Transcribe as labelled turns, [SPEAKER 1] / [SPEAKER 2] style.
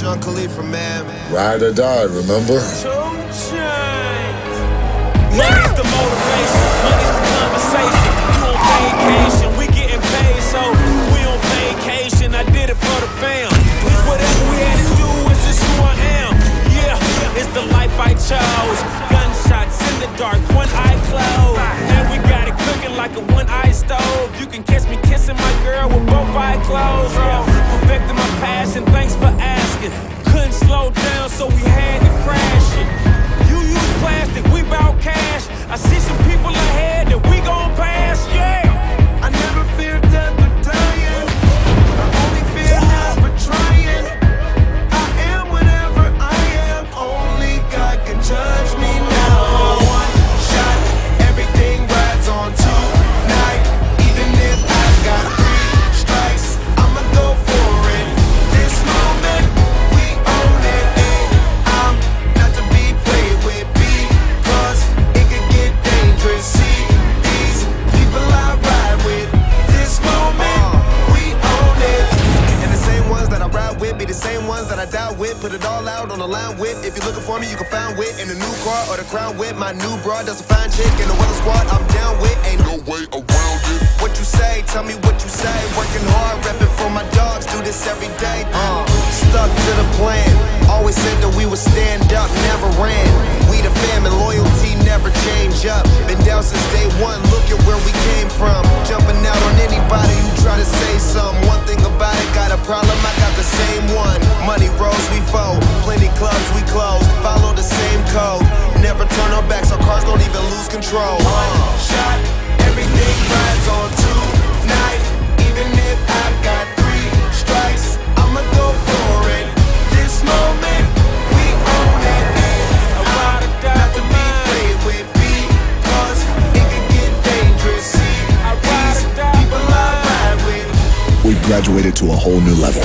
[SPEAKER 1] Sean Khalifa, man.
[SPEAKER 2] Ride or die, remember?
[SPEAKER 3] Money's the motivation, money's the conversation. You on vacation, we getting paid, so we on vacation. I did it for the fam. It's whatever we had to do, it's just who I am. Yeah, it's the life I chose. Gunshots in the dark, one eye closed. And we got it cooking like a one-eye stove. You can catch me kissing my girl with both eyes closed. Yeah, perfecting my passion, thanks for asking. Couldn't slow down, so we had to crash it. You use plastic, we bout cash. I see some people ahead that we gon' pass, yeah.
[SPEAKER 1] I never fear death or dying. I only fear never trying. I am whatever I am. Only God can judge me now. One shot, everything rides on tonight. Even if I got 3 strikes, I'ma go for it. This moment, we own it. And I'm not to be played with because it could get dangerous. See these people I ride with. This moment, we own it. And the same ones that I ride with be the same ones that I die with. Put it all out on the line with. If you're looking for me, you can find wit in the new car or the crown with. My new broad does a fine chick in the weather squad. I'm down with. Ain't no way around it. What you say? Tell me what you say. Working hard, repping for my dogs. Do this every day. Stuck to the plan. Always said that we would stand up, never ran. We the fam and loyalty never change up. Been down since day one. Look at where we came from. Jumping out on anybody who try to say something. One thing about it, got a problem, I got the same one. Money rolls, we fold. Plenty clubs, we close. Follow the same code. Never turn our backs, our cars don't even lose control. One shot, everything rides on tonight. Even if I got 3 strikes, I'ma go for it. This moment, we own it. And I'm not to be played with because it could get dangerous. See, these people I ride with.
[SPEAKER 2] We graduated to a whole new level.